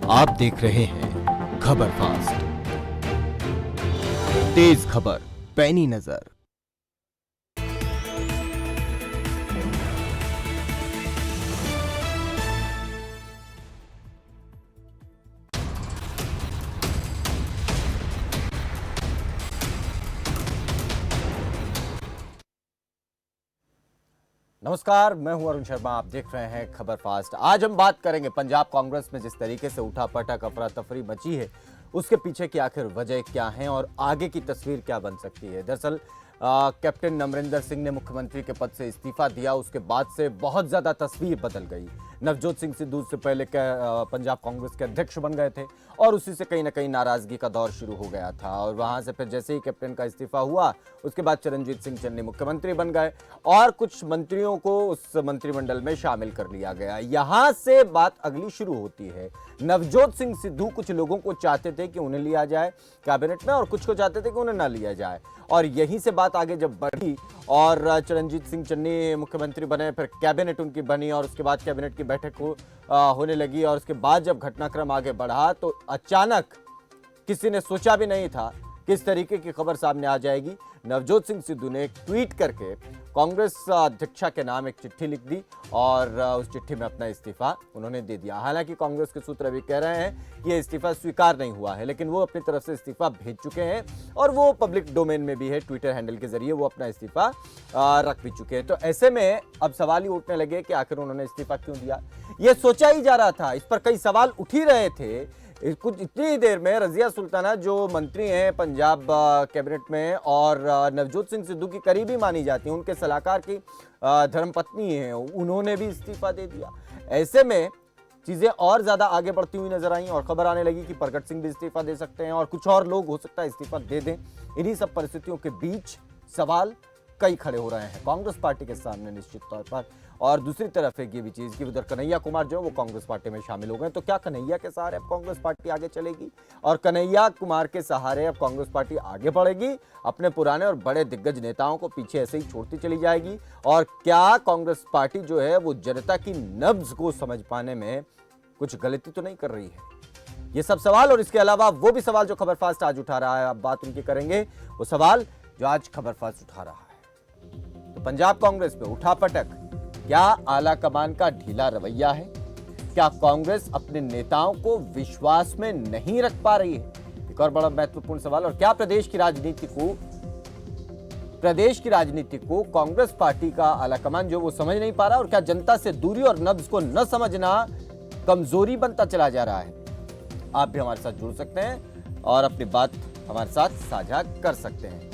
आप देख रहे हैं खबर फास्ट, तेज खबर, पैनी नजर। नमस्कार, मैं हूं अरुण शर्मा। आप देख रहे हैं खबर फास्ट। आज हम बात करेंगे पंजाब कांग्रेस में जिस तरीके से उठापटक अफरा तफरी मची है, उसके पीछे की आखिर वजह क्या है और आगे की तस्वीर क्या बन सकती है। दरअसल कैप्टन अमरिंदर सिंह ने मुख्यमंत्री के पद से इस्तीफा दिया, उसके बाद से बहुत ज्यादा तस्वीर बदल गई। नवजोत सिंह सिद्धू से पहले पंजाब कांग्रेस के अध्यक्ष बन गए थे और उसी से कहीं ना कहीं नाराजगी का दौर शुरू हो गया था। और वहां से फिर जैसे ही कैप्टन का इस्तीफा हुआ, उसके बाद चरणजीत सिंह चन्नी मुख्यमंत्री बन गए और कुछ मंत्रियों को उस मंत्रिमंडल में शामिल कर लिया गया। यहां से बात अगली शुरू होती है। नवजोत सिंह सिद्धू कुछ लोगों को चाहते थे कि उन्हें लिया जाए कैबिनेट में और कुछ को चाहते थे कि उन्हें ना लिया जाए, और यहीं से बात आगे जब बढ़ी और चरणजीत सिंह चन्नी मुख्यमंत्री बने, फिर कैबिनेट उनकी बनी और उसके बाद कैबिनेट की बैठक होने लगी। और उसके बाद जब घटनाक्रम आगे बढ़ा तो अचानक किसी ने सोचा भी नहीं था किस तरीके की खबर सामने आ जाएगी। नवजोत सिंह सिद्धू ने एक ट्वीट करके कांग्रेस अध्यक्षा के नाम एक चिट्ठी लिख दी और उस चिट्ठी में अपना इस्तीफा उन्होंने दे दिया। हालांकि कांग्रेस के सूत्र अभी कह रहे हैं कि यह इस्तीफा स्वीकार नहीं हुआ है, लेकिन वो अपनी तरफ से इस्तीफा भेज चुके हैं और वो पब्लिक डोमेन में भी है। ट्विटर हैंडल के जरिए वो अपना इस्तीफा रख भी चुके हैं। तो ऐसे में अब सवाल ही उठने लगे कि आखिर उन्होंने इस्तीफा क्यों दिया। यह सोचा ही जा रहा था, इस पर कई सवाल उठ ही रहे थे। कुछ इतनी ही देर में रजिया सुल्ताना जो मंत्री हैं पंजाब कैबिनेट में और नवजोत सिंह सिद्धू की करीबी मानी जाती हैं, उनके सलाहकार की धर्मपत्नी हैं, उन्होंने भी इस्तीफा दे दिया। ऐसे में चीजें और ज्यादा आगे बढ़ती हुई नजर आई और खबर आने लगी कि प्रगट सिंह भी इस्तीफा दे सकते हैं और कुछ और लोग हो सकता है इस्तीफा दे दें। इन्हीं सब परिस्थितियों के बीच सवाल कई खड़े हो रहे हैं कांग्रेस पार्टी के सामने निश्चित तौर पर। और दूसरी तरफ एक ये भी चीज कि उधर कन्हैया कुमार जो है वो कांग्रेस पार्टी में शामिल हो गए। तो क्या कन्हैया के सहारे अब कांग्रेस पार्टी आगे चलेगी और कन्हैया कुमार के सहारे अब कांग्रेस पार्टी आगे बढ़ेगी, अपने पुराने और बड़े दिग्गज नेताओं को पीछे ऐसे ही छोड़ती चली जाएगी? और क्या कांग्रेस पार्टी जो है वो जनता की नब्ज को समझ पाने में कुछ गलती तो नहीं कर रही है? ये सब सवाल और इसके अलावा वो भी सवाल जो खबर फास्ट आज उठा रहा है, अब बात उनकी करेंगे। वो सवाल जो आज खबर फास्ट उठा रहा है, तो पंजाब कांग्रेस पे उठापटक, क्या आला कमान का ढीला रवैया है? क्या कांग्रेस अपने नेताओं को विश्वास में नहीं रख पा रही है? एक और बड़ा महत्वपूर्ण सवाल। और क्या प्रदेश की राजनीति को कांग्रेस पार्टी का आला कमान जो वो समझ नहीं पा रहा, और क्या जनता से दूरी और नब्ज को न समझना कमजोरी बनता चला जा रहा है? आप भी हमारे साथ जुड़ सकते हैं और अपनी बात हमारे साथ साझा कर सकते हैं।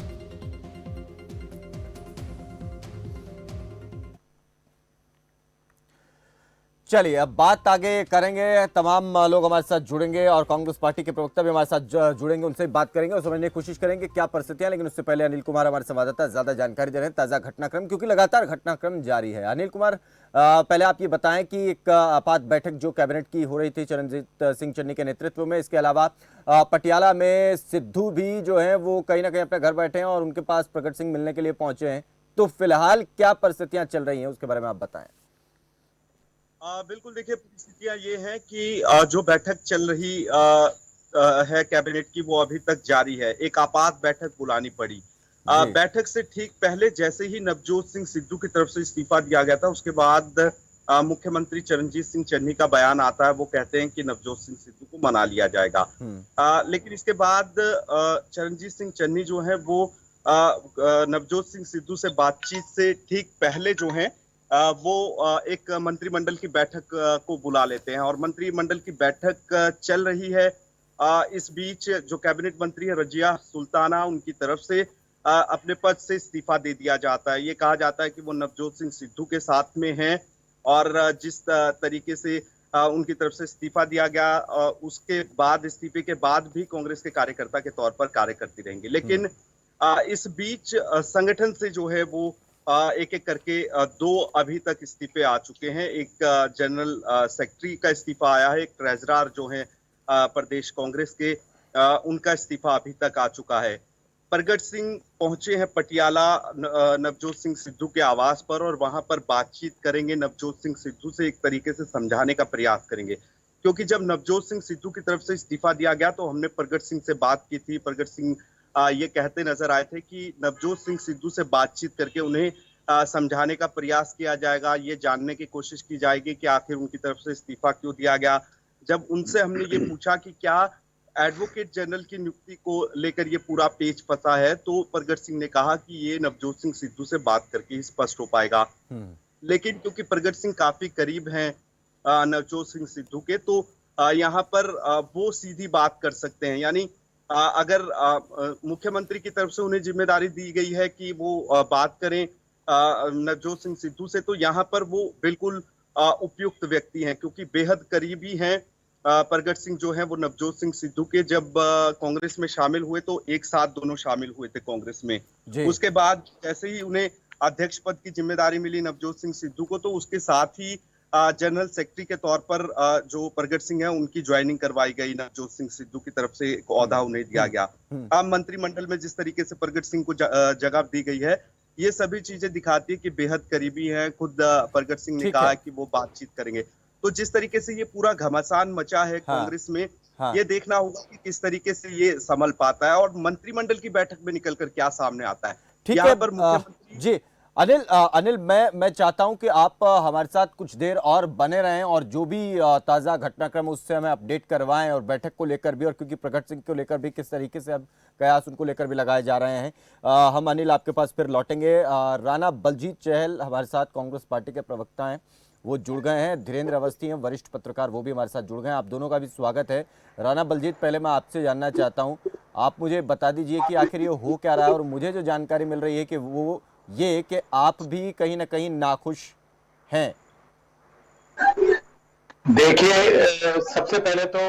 चलिए अब बात आगे करेंगे। तमाम लोग हमारे साथ जुड़ेंगे और कांग्रेस पार्टी के प्रवक्ता भी हमारे साथ जुड़ेंगे, उनसे बात करेंगे और समझने की कोशिश करेंगे क्या परिस्थितियां। लेकिन उससे पहले अनिल कुमार हमारे संवाददाता ज्यादा जानकारी दे रहे हैं ताजा घटनाक्रम, क्योंकि लगातार घटनाक्रम जारी है। अनिल कुमार, पहले आप ये बताएं कि एक आपात बैठक जो कैबिनेट की हो रही थी चरणजीत सिंह चन्नी के नेतृत्व में, इसके अलावा पटियाला में सिद्धू भी जो है वो कहीं ना कहीं अपने घर बैठे हैं और उनके पास प्रगट सिंह मिलने के लिए पहुंचे हैं। तो फिलहाल क्या परिस्थितियां चल रही हैं उसके बारे में आप बताएं। बिल्कुल, देखिए परिस्थितियां ये है कि जो बैठक चल रही है कैबिनेट की, वो अभी तक जारी है। एक आपात बैठक बुलानी पड़ी। बैठक से ठीक पहले जैसे ही नवजोत सिंह सिद्धू की तरफ से इस्तीफा दिया गया था, उसके बाद मुख्यमंत्री चरणजीत सिंह चन्नी का बयान आता है। वो कहते हैं कि नवजोत सिंह सिद्धू को मना लिया जाएगा। लेकिन इसके बाद चरणजीत सिंह चन्नी जो है वो नवजोत सिंह सिद्धू से बातचीत से ठीक पहले जो है वो एक मंत्रिमंडल की बैठक को बुला लेते हैं और मंत्रिमंडल की बैठक चल रही है। इस बीच जो कैबिनेट मंत्री है रजिया सुल्ताना, उनकी तरफ से अपने पद से इस्तीफा दे दिया जाता है। ये कहा जाता है कि वो नवजोत सिंह सिद्धू के साथ में हैं और जिस तरीके से उनकी तरफ से इस्तीफा दिया गया, उसके बाद इस्तीफे के बाद भी कांग्रेस के कार्यकर्ता के तौर पर कार्य करती रहेंगी। लेकिन इस बीच संगठन से जो है वो एक एक करके दो अभी तक इस्तीफे आ चुके हैं। एक जनरल सेक्रेटरी का इस्तीफा आया है, एक ट्रेजरर जो है प्रदेश कांग्रेस के, उनका इस्तीफा अभी तक आ चुका है। प्रगट सिंह पहुंचे हैं पटियाला नवजोत सिंह सिद्धू के आवास पर और वहां पर बातचीत करेंगे, नवजोत सिंह सिद्धू से एक तरीके से समझाने का प्रयास करेंगे। क्योंकि जब नवजोत सिंह सिद्धू की तरफ से इस्तीफा दिया गया तो हमने प्रगट सिंह से बात की थी। प्रगट सिंह ये कहते नजर आए थे कि नवजोत सिंह सिद्धू से बातचीत करके उन्हें समझाने का प्रयास किया जाएगा, ये जानने की कोशिश की जाएगी कि आखिर उनकी तरफ से इस्तीफा क्यों दिया गया। जब उनसे हमने ये पूछा कि क्या एडवोकेट जनरल की नियुक्ति को लेकर ये पूरा पेच फंसा है, तो प्रगट सिंह ने कहा कि ये नवजोत सिंह सिद्धू से बात करके ही स्पष्ट हो पाएगा। लेकिन क्योंकि प्रगट सिंह काफी करीब हैं नवजोत सिंह सिद्धू के, तो यहाँ पर वो सीधी बात कर सकते हैं। यानी अगर मुख्यमंत्री की तरफ से उन्हें जिम्मेदारी दी गई है कि वो बात करें नवजोत सिंह सिद्धू से, तो यहाँ पर वो बिल्कुल उपयुक्त व्यक्ति हैं, क्योंकि बेहद करीबी हैं। प्रगट सिंह जो है वो नवजोत सिंह सिद्धू के जब कांग्रेस में शामिल हुए तो एक साथ दोनों शामिल हुए थे कांग्रेस में। उसके बाद जैसे ही उन्हें अध्यक्ष पद की जिम्मेदारी मिली नवजोत सिंह सिद्धू को, तो उसके साथ ही जनरल सेक्रेटरी के तौर पर जो प्रगट सिंह है उनकी ज्वाइनिंग करवाई गई। नवजोत सिंह सिद्धू की तरफ से एक ओहदा उन्हें दिया गया। मंत्रिमंडल में जिस तरीके से प्रगट सिंह को जगह दी गई है, ये सभी चीजें दिखाती है कि बेहद करीबी हैं। खुद प्रगट सिंह ने कहा कि वो बातचीत करेंगे। तो जिस तरीके से ये पूरा घमासान मचा है कांग्रेस में, ये देखना होगा कि किस तरीके से ये संभल पाता है और मंत्रिमंडल की बैठक में निकलकर क्या सामने आता है। ठीक है पर मुख्यमंत्री जी अनिल मैं चाहता हूं कि आप हमारे साथ कुछ देर और बने रहें और जो भी ताज़ा घटनाक्रम उससे हमें अपडेट करवाएं, और बैठक को लेकर भी, और क्योंकि प्रगट सिंह को लेकर भी किस तरीके से अब कयास उनको लेकर भी लगाए जा रहे हैं। हम अनिल आपके पास फिर लौटेंगे। राणा बलजीत चहल हमारे साथ कांग्रेस पार्टी के प्रवक्ता हैं, वो जुड़ गए हैं। धीरेन्द्र अवस्थी हैं वरिष्ठ पत्रकार, वो भी हमारे साथ जुड़ गए हैं। आप दोनों का भी स्वागत है। राणा बलजीत, पहले मैं आपसे जानना चाहता हूँ, आप मुझे बता दीजिए कि आखिर ये हो क्या रहा है, और मुझे जो जानकारी मिल रही है कि वो ये कि आप भी कहीं ना कहीं नाखुश हैं। देखिए, सबसे पहले तो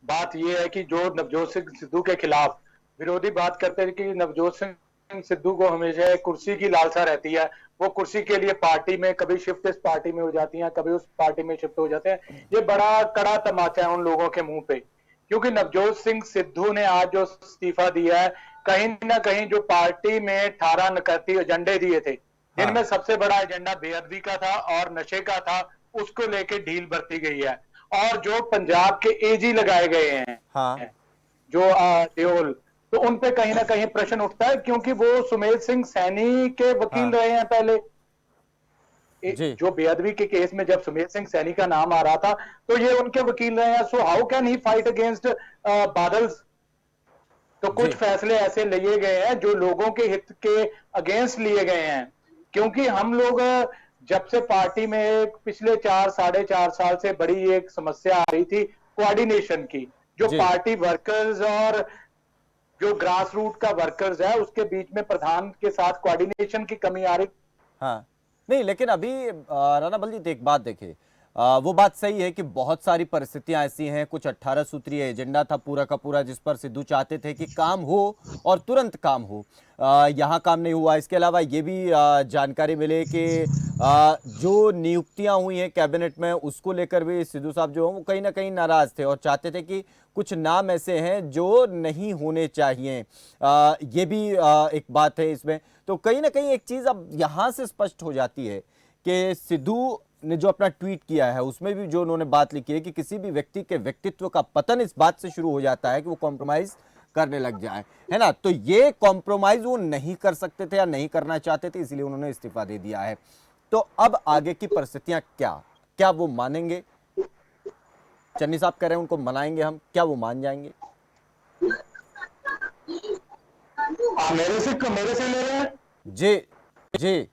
बात यह है कि जो नवजोत सिंह सिद्धू के खिलाफ विरोधी बात करते हैं कि नवजोत सिंह सिद्धू को हमेशा कुर्सी की लालसा रहती है। वो कुर्सी के लिए पार्टी में कभी शिफ्ट इस पार्टी में हो जाती हैं, कभी उस पार्टी में शिफ्ट हो जाते हैं। ये बड़ा कड़ा तमाचा है उन लोगों के मुंह पे, क्योंकि नवजोत सिंह सिद्धू ने आज जो इस्तीफा दिया है, कहीं ना कहीं जो पार्टी में 18 नकती एजेंडे दिए थे, जिनमें सबसे बड़ा एजेंडा बेअदबी का था और नशे का था, उसको लेके ढील बरती गई है। और जो पंजाब के एजी लगाए गए हैं, जो देओल, तो उन पे कहीं ना कहीं प्रश्न उठता है, क्योंकि वो सुमेध सिंह सैनी के वकील रहे हैं पहले। जो बेअदबी के केस में जब सुमेध सिंह सैनी का नाम आ रहा था तो ये उनके वकील रहे हैं। So how can he fight against बादल? तो कुछ फैसले ऐसे लिए गए हैं जो लोगों के हित के अगेंस्ट लिए गए हैं, क्योंकि हम लोग जब से पार्टी में पिछले 4-4.5 साल से बड़ी एक समस्या आ रही थी कोऑर्डिनेशन की, जो पार्टी वर्कर्स और जो ग्रास रूट का वर्कर्स है उसके बीच में प्रधान के साथ कोऑर्डिनेशन की कमी आ रही। नहीं, लेकिन अभी राणा बलजीत एक बात देखिए, वो बात सही है कि बहुत सारी परिस्थितियां ऐसी हैं। कुछ 18 सूत्रीय एजेंडा था पूरा का पूरा, जिस पर सिद्धू चाहते थे कि काम हो और तुरंत काम हो। यहाँ काम नहीं हुआ। इसके अलावा ये भी जानकारी मिले कि जो नियुक्तियां हुई हैं कैबिनेट में, उसको लेकर भी सिद्धू साहब जो हैं वो कहीं ना कहीं नाराज थे और चाहते थे कि कुछ नाम ऐसे हैं जो नहीं होने चाहिए। ये भी एक बात है इसमें। तो कहीं ना कहीं एक चीज अब यहाँ से स्पष्ट हो जाती है कि सिद्धू ने जो अपना ट्वीट किया है उसमें भी जो उन्होंने बात लिखी है कि किसी भी व्यक्ति के व्यक्तित्व का पतन इस बात से शुरू हो जाता है कि वो कॉम्प्रोमाइज करने लग जाए, है ना। तो ये कॉम्प्रोमाइज वो नहीं कर सकते थे या नहीं करना चाहते थे, इसलिए उन्होंने इस्तीफा दे दिया है। तो अब आगे की परिस्थितियां क्या वो मानेंगे? चन्नी साहब कह रहे हैं उनको मनाएंगे हम, क्या वो मान जाएंगे? मेरे से ले रहे हैं जी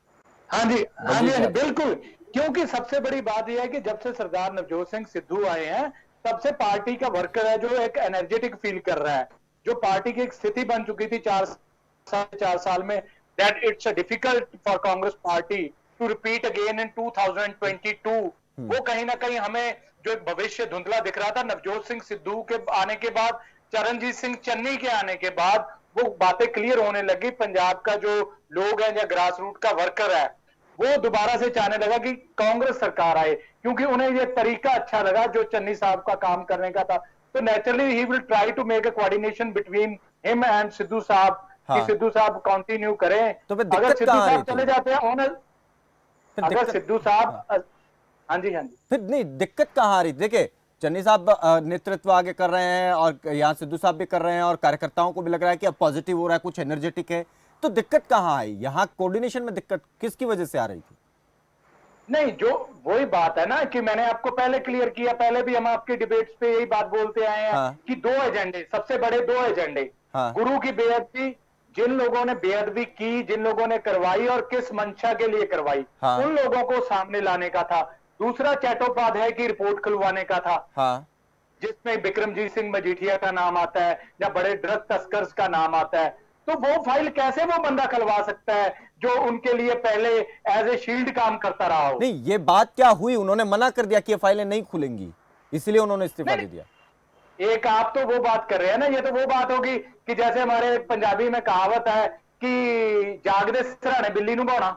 हाँ जी बिल्कुल। क्योंकि सबसे बड़ी बात यह है कि जब से सरदार नवजोत सिंह सिद्धू आए हैं तब से पार्टी का वर्कर है जो एक एनर्जेटिक फील कर रहा है। जो पार्टी की एक स्थिति बन चुकी थी 4 साल में, that it's difficult for Congress party to repeat again in 2022, वो कहीं ना कहीं हमें जो एक भविष्य धुंधला दिख रहा था। नवजोत सिंह सिद्धू के आने के बाद, चरणजीत सिंह चन्नी के आने के बाद वो बातें क्लियर होने लगी। पंजाब का जो लोग है या ग्रास रूट का वर्कर है वो दोबारा से चाहने लगा कि कांग्रेस सरकार आए, क्योंकि उन्हें ये तरीका अच्छा लगा जो चन्नी साहब का काम करने का था। तो नेचुरली ही will try to make a coordination between him and Sidhu sahab, कि सिद्धू साहब कंटिन्यू करें। तो अगर सिद्धू साहब चले जाते हैं अगर सिद्धू साहब, हाँ जी फिर नहीं, दिक्कत कहाँ आ रही? देखिए, चन्नी साहब नेतृत्व आगे कर रहे हैं और यहाँ सिद्धू साहब भी कर रहे हैं और कार्यकर्ताओं को भी लग रहा है कि अब पॉजिटिव हो रहा है, कुछ एनर्जेटिक है, तो दिक्कत कहाँ आई? यहाँ कोऑर्डिनेशन में दिक्कत किसकी वजह से आ रही थी? नहीं, जो वही बात है ना कि मैंने आपको पहले क्लियर किया, पहले भी हम आपके डिबेट्स पे यही बात बोलते आए हैं। हाँ। कि दो एजेंडे, सबसे बड़े दो एजेंडे। हाँ। गुरु की बेअदबी, जिन लोगों ने बेअदबी की, जिन लोगों ने करवाई और किस मंशा के लिए करवाई, हाँ। उन लोगों को सामने लाने का था। दूसरा चट्टोपाध्याय की रिपोर्ट खुलवाने का था। हाँ। जिसमें बिक्रमजीत सिंह मजीठिया का नाम आता है या बड़े ड्रग तस्कर्स का नाम आता है, तो वो फाइल कैसे वो बंदा खुलवा सकता है जो उनके लिए पहले एज ए शील्ड काम करता रहा हो? नहीं, ये बात क्या हुई? उन्होंने मना कर दिया कि ये फाइलें नहीं खुलेंगी, इसलिए उन्होंने इस्तीफा दे दिया। एक आप तो वो बात कर रहे हैं ना, ये तो वो बात होगी कि जैसे हमारे पंजाबी में कहावत है कि जागदे सराहने बिल्ली नु भाना।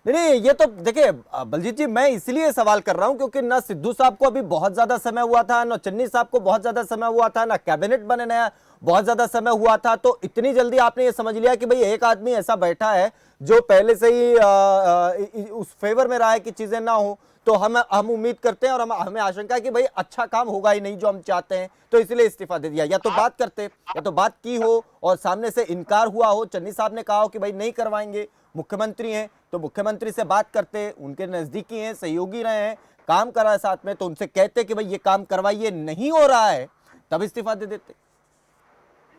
नहीं, ये तो देखिए बलजीत जी, मैं इसलिए सवाल कर रहा हूं क्योंकि ना सिद्धू साहब को अभी बहुत ज्यादा समय हुआ था, ना चन्नी साहब को बहुत ज्यादा समय हुआ था, ना कैबिनेट बने नया बहुत ज्यादा समय हुआ था, तो इतनी जल्दी आपने ये समझ लिया कि भाई एक आदमी ऐसा बैठा है जो पहले से ही उस फेवर में रहा है कि चीजें ना हो, तो हम उम्मीद करते हैं और हमें आशंका है कि भाई अच्छा काम होगा ही नहीं जो हम चाहते हैं, तो इसलिए इस्तीफा दे दिया। या तो बात करते, या तो बात की हो और सामने से इनकार हुआ हो, चन्नी साहब ने कहा हो कि भाई नहीं करवाएंगे, मुख्यमंत्री हैं तो मुख्यमंत्री से बात करते, उनके नजदीकी हैं, सहयोगी रहे हैं, काम करा है साथ में, तो उनसे कहते कि भाई ये काम करवाइए, नहीं हो रहा है, तब इस्तीफा दे देते।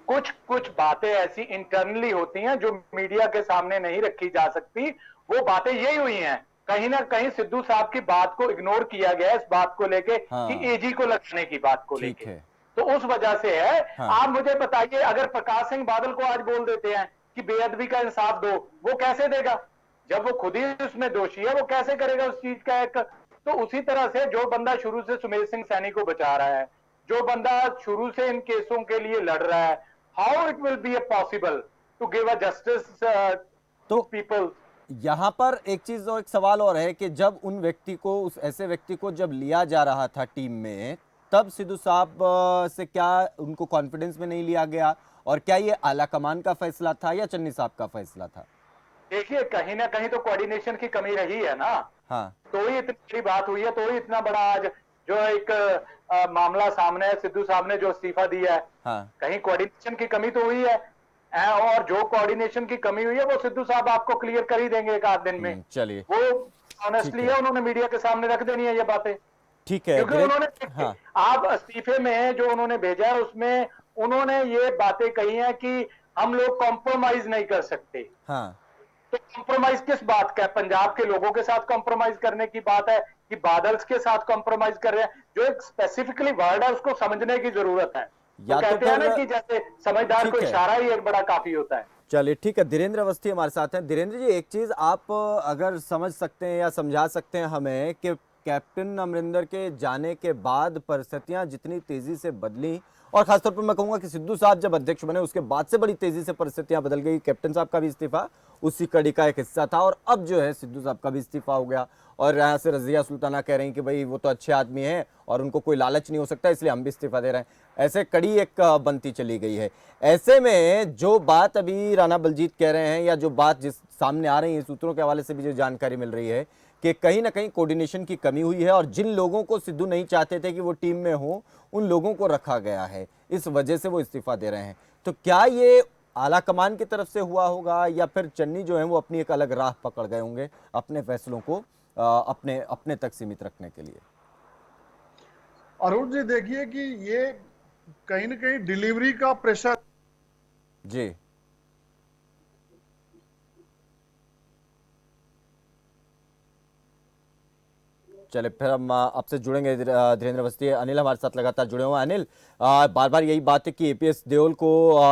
कुछ कुछ बातें ऐसी इंटरनली होती हैं जो मीडिया के सामने नहीं रखी जा सकती। वो बातें यही हुई हैं, कहीं ना कहीं सिद्धू साहब की बात को इग्नोर किया गया इस बात को लेके हाँ। कि एजी को लगाने की बात को ठीक लेके, है। तो उस वजह से है। हाँ। आप मुझे बताइए, अगर प्रकाश सिंह बादल को आज बोल देते हैं कि बेअदबी का इंसाफ दो, वो कैसे देगा? जब वो खुद ही उसमें दोषी है, वो कैसे करेगा उस चीज का एक? तो उसी तरह से जो बंदा शुरू से सुमेर सिंह सैनी को बचा रहा है, जो बंदा शुरू से इन केसों के लिए लड़ रहा है, how it will be possible to give a justice to people? यहां पर एक चीज और एक सवाल और है कि जब उन व्यक्ति को, उस ऐसे व्यक्ति को जब लिया जा रहा था टीम में, तब सिद्धू साहब से क्या उनको कॉन्फिडेंस में नहीं लिया गया? और क्या ये आला कमान का फैसला था या चन्नी साहब का फैसला था? देखिए, कहीं ना कहीं तो कोऑर्डिनेशन की कमी रही है ना। हाँ। तो ही इतनी बड़ी बात हुई है, तो ही इतना बड़ा आज जो एक मामला सामने है, सिद्धू साहब ने जो इस्तीफा दिया है। हाँ। कहीं कोऑर्डिनेशन की कमी तो हुई है, और जो कोऑर्डिनेशन की कमी हुई है वो सिद्धू साहब आपको क्लियर कर ही देंगे एक आध दिन में। चलिए, वो ऑनेस्टली है, उन्होंने मीडिया के सामने रख देनी है ये बातें, ठीक है। क्योंकि उन्होंने हाँ। आप इस्तीफे में जो उन्होंने भेजा है उसमें उन्होंने ये बातें कही हैं कि हम लोग कॉम्प्रोमाइज नहीं कर सकते। हाँ। तो कॉम्प्रोमाइज किस बात का है? पंजाब के लोगों के साथ कॉम्प्रोमाइज करने की बात है कि बादल के साथ कॉम्प्रोमाइज कर रहे हैं? जो एक स्पेसिफिकली वर्ड है उसको समझने की जरूरत है। या तो तो कहते हैं ना फिर कि जैसे समझदार को ठीक है। इशारा ही एक बड़ा काफी होता है। चलिए, ठीक है। धीरेन्द्र अवस्थी हमारे साथ हैं। धीरेन्द्र जी, एक चीज आप अगर समझ सकते हैं या समझा सकते हैं हमें कि कैप्टन अमरिंदर के जाने के बाद परिस्थितियां जितनी तेजी से बदली, और खासतौर पर मैं कहूंगा कि सिद्धू साहब जब अध्यक्ष बने उसके बाद से बड़ी तेजी से परिस्थितियां बदल गई। कैप्टन साहब का भी इस्तीफा उसी कड़ी का एक हिस्सा था, और अब जो है सिद्धू साहब का भी इस्तीफा हो गया, और यहाँ से रजिया सुल्ताना कह रही कि भाई वो तो अच्छे आदमी हैं और उनको कोई लालच नहीं हो सकता, इसलिए हम भी इस्तीफा दे रहे हैं। ऐसे कड़ी एक बनती चली गई है। ऐसे में जो बात अभी राणा बलजीत कह रहे हैं, या जो बात जिस सामने आ रही है सूत्रों के हवाले से भी जो जानकारी मिल रही है कि कहीं ना कहीं कोऑर्डिनेशन की कमी हुई है, और जिन लोगों को सिद्धू नहीं चाहते थे कि वो टीम में हो, उन लोगों को रखा गया है, इस वजह से वो इस्तीफा दे रहे हैं। तो क्या ये आला कमान की तरफ से हुआ होगा, या फिर चन्नी जो है वो अपनी एक अलग राह पकड़ गए होंगे अपने फैसलों को अपने तक सीमित रखने के लिए? अरुण जी, देखिए कि ये कहीं ना कहीं डिलीवरी का प्रेशर। जी। चले, फिर हम आपसे जुड़ेंगे। धीरेन्द्र अवस्थी, अनिल हमारे साथ लगातार जुड़े हुए हैं। अनिल, बार बार यही बात है कि एपीएस देओल को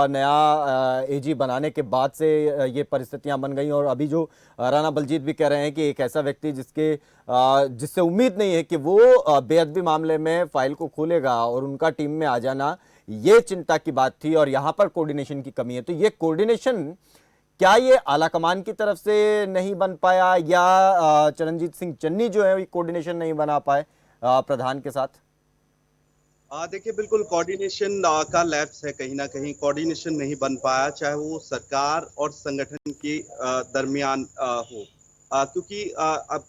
नया एजी बनाने के बाद से ये परिस्थितियां बन गई, और अभी जो राणा बलजीत भी कह रहे हैं कि एक ऐसा व्यक्ति जिससे उम्मीद नहीं है कि वो बेअदबी मामले में फाइल को खोलेगा, और उनका टीम में आ जाना ये चिंता की बात थी, और यहाँ पर कोऑर्डिनेशन की कमी है। तो ये कोऑर्डिनेशन क्या ये आला कमान की तरफ से नहीं बन पाया, या चरणजीत सिंह चन्नी जो है कोऑर्डिनेशन नहीं बना पाए प्रधान के साथ? देखिए, बिल्कुल कोऑर्डिनेशन का लैप्स है, कहीं ना कहीं कोऑर्डिनेशन नहीं बन पाया, चाहे वो सरकार और संगठन के दरमियान हो, क्योंकि अब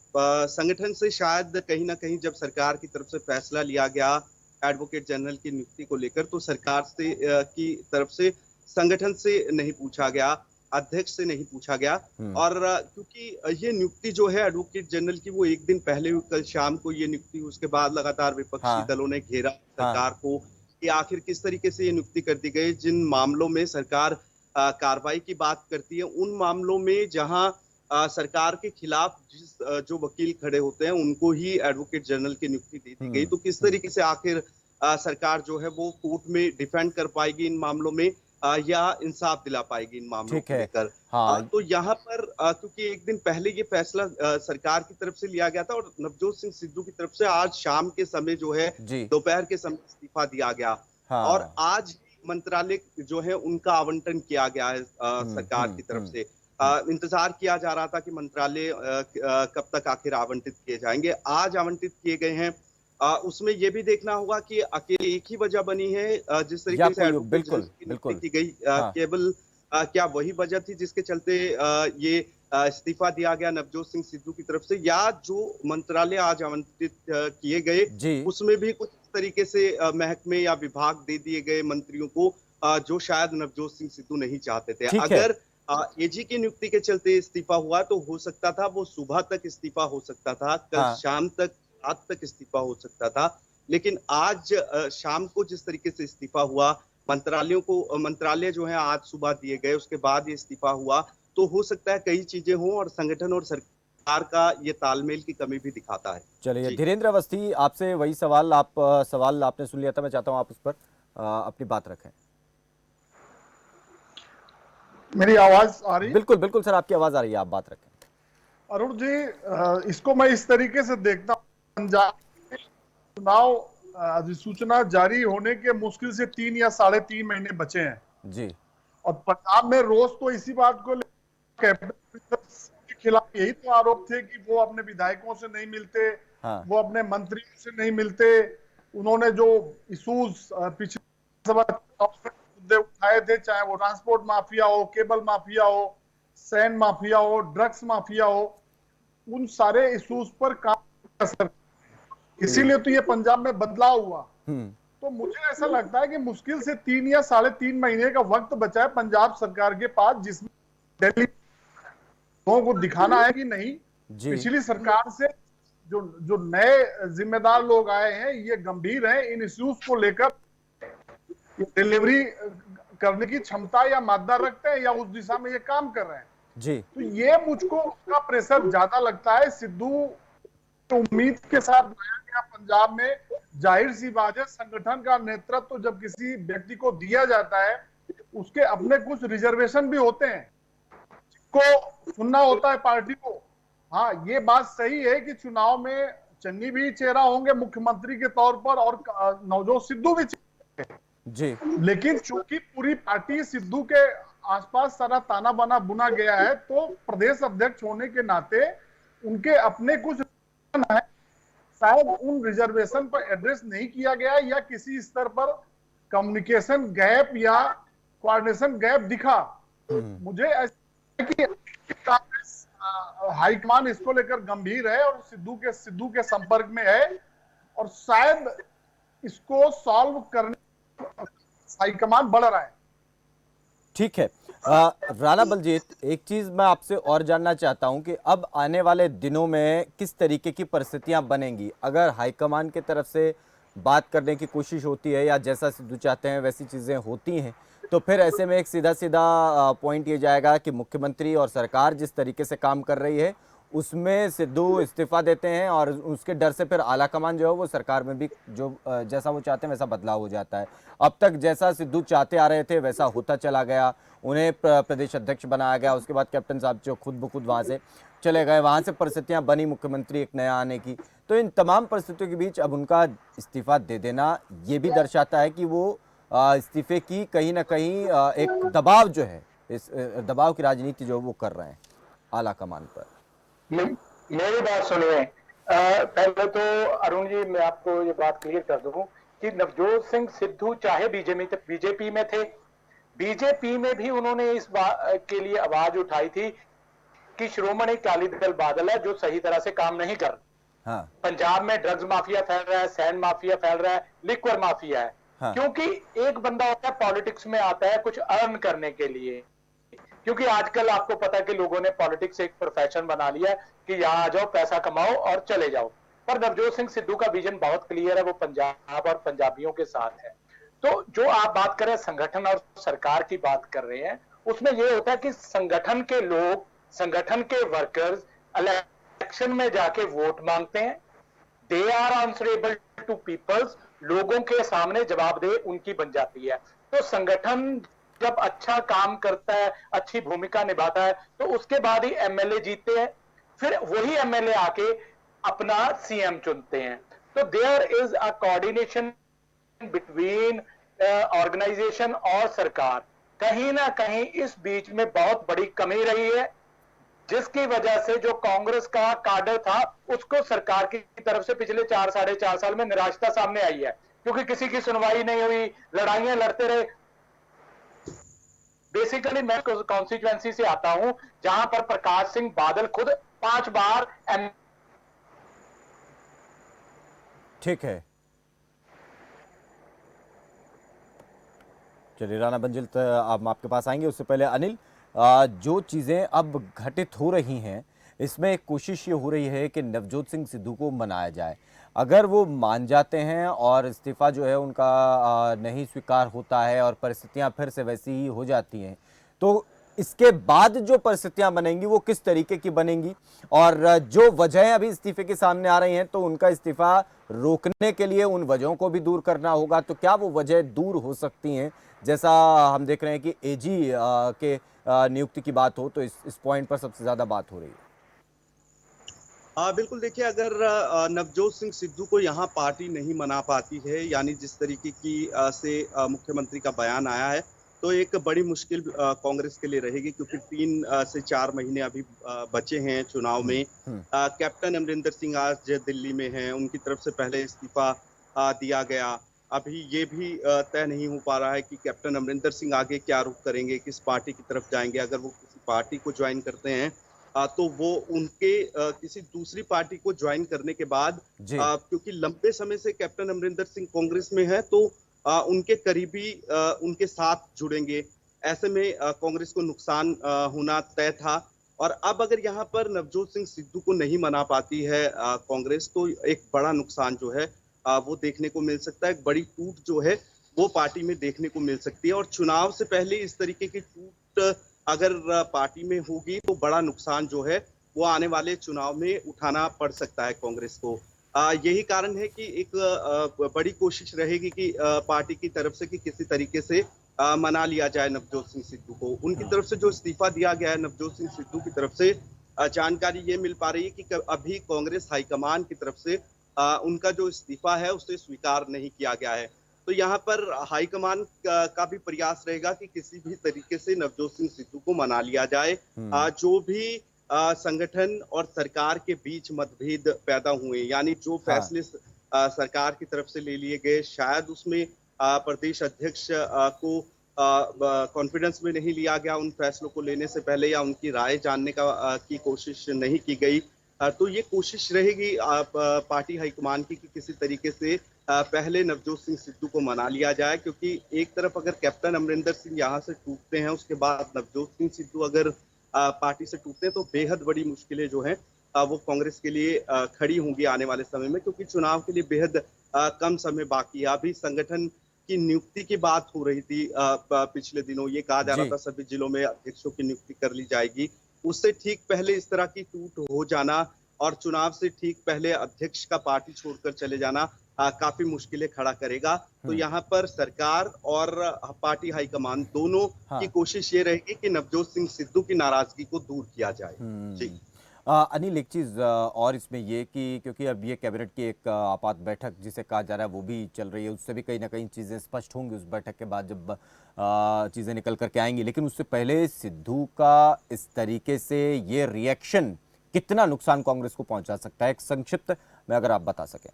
संगठन से शायद कहीं ना कहीं जब सरकार की तरफ से फैसला लिया गया एडवोकेट जनरल की नियुक्ति को लेकर, तो सरकार से की तरफ से, संगठन से नहीं पूछा गया, अध्यक्ष से नहीं पूछा गया। और क्योंकि ये नियुक्ति जो है एडवोकेट जनरल की, वो एक दिन पहले हुई, कल शाम को ये नियुक्ति, उसके बाद लगातार विपक्षी हाँ, दलों ने घेरा हाँ, सरकार को कि आखिर किस तरीके से ये नियुक्ति कर दी गई। जिन मामलों में सरकार कार्रवाई की बात करती है, उन मामलों में जहां सरकार के खिलाफ जो वकील खड़े होते हैं, उनको ही एडवोकेट जनरल की नियुक्ति दे दी गई। तो किस तरीके से आखिर सरकार जो है वो कोर्ट में डिफेंड कर पाएगी इन मामलों में, या इंसाफ दिला पाएगी इन मामलों ठीक को है। लेकर। हाँ, तो यहाँ पर क्योंकि एक दिन पहले ये फैसला सरकार की तरफ से लिया गया था, और नवजोत सिंह सिद्धू की तरफ से आज शाम के समय जो है, जी, दोपहर के समय इस्तीफा दिया गया। और हाँ, आज मंत्रालय जो है उनका आवंटन किया गया है सरकार की तरफ से। इंतजार किया जा रहा था कि मंत्रालय कब तक आखिर आवंटित किए जाएंगे। आज आवंटित किए गए हैं। उसमें ये भी देखना होगा कि अकेले एक ही वजह बनी है जिस या तरीके से कोई एडवोकेट जनरल बिल्कुल, की बिल्कुल, नियुक्ति की गई, हाँ, केवल क्या वही वजह थी जिसके चलते ये इस्तीफा दिया गया नवजोत सिंह सिद्धू की तरफ से, या जो मंत्रालय आज आवंटित किए गए जी, उसमें भी कुछ इस तरीके से महकमे या विभाग दे दिए गए मंत्रियों को, जो शायद नवजोत सिंह सिद्धू नहीं चाहते थे। ठीक है, अगर एजी की नियुक्ति के चलते इस्तीफा हुआ तो हो सकता था वो सुबह तक इस्तीफा हो सकता था, कल हाँ, शाम तक, रात तक इस्तीफा हो सकता था। लेकिन आज शाम को जिस तरीके से इस्तीफा हुआ, मंत्रालय जो है आज सुबह दिए गए, उसके बाद ये इस्तीफा हुआ, तो हो सकता है कई चीजें हों, और संगठन और सरकार का ये तालमेल की कमी भी दिखाता है। चलिए जी। धीरेन्द्र अवस्थी, आपसे वही सवाल, सवाल आपने सुन लिया था, मैं चाहता हूँ आप उस पर अपनी बात रखें। मेरी आवाज आ रही? बिल्कुल, बिल्कुल सर, आपकी आवाज आ रही है, आप बात रखें। अरुण जी, इसको मैं इस तरीके से देखता हूँ, पंजाब में चुनाव अधिसूचना जारी होने के मुश्किल से 3 या 3.5 महीने बचे हैं, जी, और पंजाब में रोज तो इसी बात को कैबिनेट के खिलाफ यही तो आरोप थे कि वो अपने विधायकों से नहीं मिलते, हाँ, वो अपने मंत्रियों से नहीं मिलते। उन्होंने जो इशूज पिछले सभा मुद्दे उठाए थे, चाहे वो ट्रांसपोर्ट माफिया हो, केबल माफिया हो, सैंड माफिया हो, ड्रग्स माफिया हो, उन सारे इशूज पर काम असर, इसीलिए तो ये पंजाब में बदलाव हुआ। तो मुझे ऐसा लगता है कि मुश्किल से 3 या 3.5 महीने का वक्त बचा है पंजाब सरकार के पास, जिसमें दिल्ली लोगों को दिखाना है कि नहीं, जी, पिछली सरकार से जो जो नए जिम्मेदार लोग आए हैं ये गंभीर हैं, इन इश्यूज को लेकर डिलीवरी करने की क्षमता या मादा रखते हैं, या उस दिशा में ये काम कर रहे हैं। जी, तो ये मुझको उसका प्रेशर ज्यादा लगता है। सिद्धू उम्मीद के साथ लाया गया पंजाब में, जाहिर सी बात है संगठन का नेतृत्व तो जब किसी व्यक्ति को दिया जाता है, उसके अपने कुछ रिजर्वेशन भी होते हैं जिसको सुनना होता है पार्टी को। हाँ, ये बात सही है कि चुनाव में चन्नी भी चेहरा होंगे मुख्यमंत्री के तौर पर, और नवजोत सिद्धू भी, जी, लेकिन चूंकि पूरी पार्टी सिद्धू के आसपास सारा ताना बाना बुना गया है, तो प्रदेश अध्यक्ष होने के नाते उनके अपने कुछ है, शायद उन रिजर्वेशन पर एड्रेस नहीं किया गया, या किसी स्तर पर कम्युनिकेशन गैप या कोऑर्डिनेशन गैप दिखा। मुझे ऐसा कि कांग्रेस हाईकमान इसको लेकर गंभीर है और सिद्धू के संपर्क में है, और शायद इसको सॉल्व करने हाईकमान बढ़ रहा है। ठीक है। राणा बलजीत, एक चीज मैं आपसे और जानना चाहता हूं कि अब आने वाले दिनों में किस तरीके की परिस्थितियां बनेंगी, अगर हाईकमान की तरफ से बात करने की कोशिश होती है या जैसा सिद्धू चाहते हैं वैसी चीजें होती हैं, तो फिर ऐसे में एक सीधा सीधा पॉइंट ये जाएगा कि मुख्यमंत्री और सरकार जिस तरीके से काम कर रही है उसमें सिद्धू इस्तीफा देते हैं, और उसके डर से फिर आलाकमान जो है वो सरकार में भी जो जैसा वो चाहते हैं वैसा बदलाव हो जाता है। अब तक जैसा सिद्धू चाहते आ रहे थे वैसा होता चला गया, उन्हें प्रदेश अध्यक्ष बनाया गया, उसके बाद कैप्टन साहब जो खुद ब खुद वहाँ से चले गए, वहाँ से परिस्थितियाँ बनी मुख्यमंत्री एक नया आने की। तो इन तमाम परिस्थितियों के बीच अब उनका इस्तीफा दे देना ये भी दर्शाता है कि वो इस्तीफे की कहीं ना कहीं एक दबाव जो है, इस दबाव की राजनीति जो वो कर रहे हैं आलाकमान पर। मेरी बात सुनिए, पहले तो अरुण जी मैं आपको ये बात क्लियर कर दूं कि नवजोत सिंह सिद्धू चाहे बीजेपी में थे, बीजेपी में भी उन्होंने इस बात के लिए आवाज उठाई थी कि श्रोमणी अकाली दल बादल है जो सही तरह से काम नहीं कर, हाँ पंजाब में ड्रग्स माफिया फैल रहा है, सैंड माफिया फैल रहा है, लिक्वर माफिया है। हाँ क्योंकि एक बंदा होता है पॉलिटिक्स में आता है कुछ अर्न करने के लिए, क्योंकि आजकल आपको पता है कि लोगों ने पॉलिटिक्स एक प्रोफेशन बना लिया है कि यहाँ आ जाओ, पैसा कमाओ और चले जाओ। पर नवजोत सिंह सिद्धू का विजन बहुत क्लियर है, वो पंजाब और पंजाबियों के साथ है। तो जो आप बात कर रहे हैं संगठन और सरकार की बात कर रहे हैं, उसमें यह होता है कि संगठन के लोग, संगठन के वर्कर्स इलेक्शन में जाके वोट मांगते हैं, they are answerable to peoples, लोगों के सामने जवाबदेह उनकी बन जाती है। तो संगठन जब अच्छा काम करता है, अच्छी भूमिका निभाता है, तो उसके बाद ही एमएलए जीतते हैं, फिर वही एमएलए आके अपना सीएम चुनते हैं। तो there is a coordination between organisation और सरकार। कहीं ना कहीं इस बीच में बहुत बड़ी कमी रही है, जिसकी वजह से जो कांग्रेस का काडर था उसको सरकार की तरफ से पिछले 4 साढ़े 4 साल में निराशता सामने आई है, क्योंकि किसी की सुनवाई नहीं हुई, लड़ाइयां लड़ते रहे। बेसिकली मैं कॉन्स्टिट्यूएंसी से आता हूं जहां पर प्रकाश सिंह बादल खुद 5 बार ठीक है। चलिए राणा बंजिल, तो अब आपके पास आएंगे, उससे पहले अनिल, जो चीज़ें अब घटित हो रही हैं इसमें एक कोशिश ये हो रही है कि नवजोत सिंह सिद्धू को मनाया जाए। अगर वो मान जाते हैं और इस्तीफ़ा जो है उनका नहीं स्वीकार होता है और परिस्थितियां फिर से वैसी ही हो जाती हैं, तो इसके बाद जो परिस्थितियां बनेंगी वो किस तरीके की बनेंगी, और जो वजहें अभी इस्तीफे के सामने आ रही हैं तो उनका इस्तीफा रोकने के लिए उन वजहों को भी दूर करना होगा। तो क्या वो वजह दूर हो सकती हैं? जैसा हम देख रहे हैं कि एजी के नियुक्ति की बात हो, तो इस पॉइंट पर सबसे ज्यादा बात हो रही है। बिल्कुल, देखिए, अगर नवजोत सिंह सिद्धू को यहाँ पार्टी नहीं मना पाती है, यानी जिस तरीके की से मुख्यमंत्री का बयान आया है, तो एक बड़ी मुश्किल कांग्रेस के लिए रहेगी, क्योंकि 3 से 4 महीने अभी बचे हैं चुनाव में। हम्म। कैप्टन अमरिंदर सिंह आज दिल्ली में हैं, उनकी तरफ से पहले इस्तीफा दिया गया। अभी ये भी तय नहीं हो पा रहा है कि कैप्टन अमरिंदर सिंह आगे क्या रुख करेंगे, किस पार्टी की तरफ जाएंगे। अगर वो किसी पार्टी को ज्वाइन करते हैं तो वो उनके किसी दूसरी पार्टी को ज्वाइन करने के बाद, जी। क्योंकि लंबे समय से कैप्टन अमरिंदर सिंह कांग्रेस में है, तो उनके करीबी उनके साथ जुड़ेंगे। ऐसे में कांग्रेस को नुकसान होना तय था। और अब अगर यहाँ पर नवजोत सिंह सिद्धू को नहीं मना पाती है कांग्रेस, तो एक बड़ा नुकसान जो है वो देखने को मिल सकता है। एक बड़ी टूट जो है वो पार्टी में देखने को मिल सकती है। और चुनाव से पहले इस तरीके की टूट अगर पार्टी में होगी तो बड़ा नुकसान जो है वो आने वाले चुनाव में उठाना पड़ सकता है कांग्रेस को। यही कारण है कि एक बड़ी कोशिश रहेगी कि पार्टी की तरफ से कि किसी तरीके से मना लिया जाए नवजोत सिंह सिद्धू को। उनकी तरफ से जो इस्तीफा दिया गया है नवजोत सिंह सिद्धू की तरफ से, जानकारी ये मिल पा रही है कि अभी कांग्रेस हाईकमान की तरफ से उनका जो इस्तीफा है उसे स्वीकार नहीं किया गया है। तो यहाँ पर हाईकमान का भी प्रयास रहेगा कि किसी भी तरीके से नवजोत सिंह सिद्धू को मना लिया जाए। जो भी संगठन और सरकार के बीच मतभेद पैदा हुए, यानी जो फैसले सरकार की तरफ से ले लिए गए, शायद उसमें प्रदेश अध्यक्ष को कॉन्फिडेंस में नहीं लिया गया उन फैसलों को लेने से पहले, या उनकी राय जानने की कोशिश नहीं की गई। तो ये कोशिश रहेगी पार्टी हाईकमान की कि किसी तरीके से पहले नवजोत सिंह सिद्धू को मना लिया जाए। क्योंकि एक तरफ अगर कैप्टन अमरिंदर सिंह यहाँ से टूटते हैं, उसके बाद नवजोत सिंह सिद्धू अगर पार्टी से टूटते हैं, तो बेहद बड़ी मुश्किलें जो हैं वो कांग्रेस के लिए खड़ी होंगी आने वाले समय में। क्योंकि चुनाव के लिए बेहद कम समय बाकी है। अभी संगठन की नियुक्ति की बात हो रही थी पिछले दिनों, ये कहा जा रहा था सभी जिलों में अध्यक्षों की नियुक्ति कर ली जाएगी। उससे ठीक पहले इस तरह की टूट हो जाना और चुनाव से ठीक पहले अध्यक्ष का पार्टी छोड़कर चले जाना काफी मुश्किलें खड़ा करेगा। तो यहाँ पर सरकार और पार्टी हाईकमान दोनों की कोशिश ये रहेगी कि नवजोत सिंह सिद्धू की नाराजगी को दूर किया जाए। जी अनिल, एक चीज़ और इसमें ये कि क्योंकि अब ये कैबिनेट की एक आपात बैठक जिसे कहा जा रहा है वो भी चल रही है, उससे भी कहीं ना कहीं चीज़ें स्पष्ट होंगी उस बैठक के बाद जब चीज़ें निकल करके आएंगी। लेकिन उससे पहले सिद्धू का इस तरीके से ये रिएक्शन कितना नुकसान कांग्रेस को पहुंचा सकता है, एक संक्षिप्त में अगर आप बता सकें।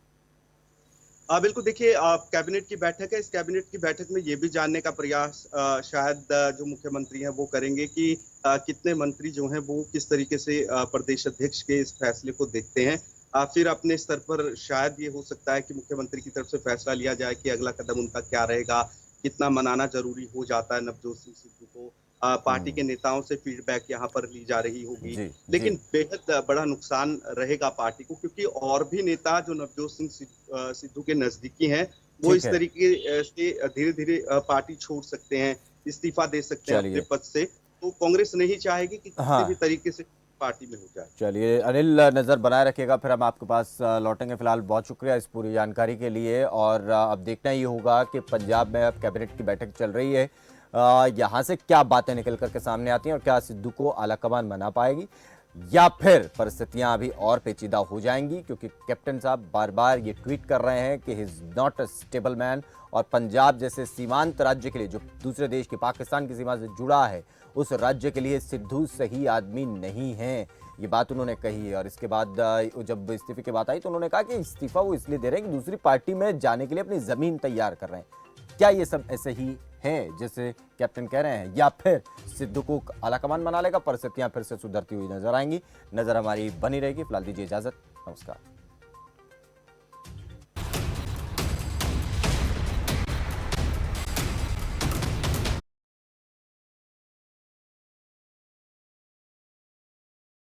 बिल्कुल, देखिए, कैबिनेट की बैठक है। इस कैबिनेट की बैठक में ये भी जानने का प्रयास शायद जो मुख्यमंत्री हैं वो करेंगे कि कितने मंत्री जो हैं वो किस तरीके से प्रदेश अध्यक्ष के इस फैसले को देखते हैं। फिर अपने स्तर पर शायद ये हो सकता है कि मुख्यमंत्री की तरफ से फैसला लिया जाए कि अगला कदम उनका क्या रहेगा, कितना मनाना जरूरी हो जाता है नवजोत सिंह सिद्धू को। पार्टी के नेताओं से फीडबैक यहाँ पर ली जा रही होगी, जी जी। लेकिन बेहद बड़ा नुकसान रहेगा पार्टी को, क्योंकि और भी नेता जो नवजोत सिंह सिद्धू के नजदीकी हैं, वो ठीक इस है। तरीके से धीरे धीरे पार्टी छोड़ सकते हैं, इस्तीफा दे सकते हैं अपने चलिए। पद से। तो कांग्रेस नहीं चाहेगी कि किसी भी हाँ, तरीके से पार्टी में हो जाए। चलिए अनिल, नज़र बनाए रखिएगा, फिर हम आपके पास लौटेंगे। फिलहाल बहुत शुक्रिया इस पूरी जानकारी के लिए। और अब देखना ही होगा कि पंजाब में अब कैबिनेट की बैठक चल रही है, यहाँ से क्या बातें निकल करके सामने आती हैं और क्या सिद्धू को आलाकमान मना पाएगी या फिर परिस्थितियां अभी और पेचीदा हो जाएंगी, क्योंकि कैप्टन साहब बार बार ये ट्वीट कर रहे हैं कि he is not a stable man, और पंजाब जैसे सीमांत राज्य के लिए, जो दूसरे देश के पाकिस्तान की सीमा से जुड़ा है, उस राज्य के लिए सिद्धू सही आदमी नहीं है। ये बात उन्होंने कही है। और इसके बाद जब इस्तीफे की बात आई तो उन्होंने कहा कि इस्तीफा वो इसलिए दे रहे हैं कि दूसरी पार्टी में जाने के लिए अपनी जमीन तैयार कर रहे हैं। क्या ये सब ऐसे ही है जैसे कैप्टन कह रहे हैं, या फिर सिद्धू को आलाकमान बना लेगा? परिस्थितियां फिर से सुधरती हुई नजर आएंगी। नजर हमारी बनी रहेगी। फिलहाल दीजिए इजाजत, नमस्कार।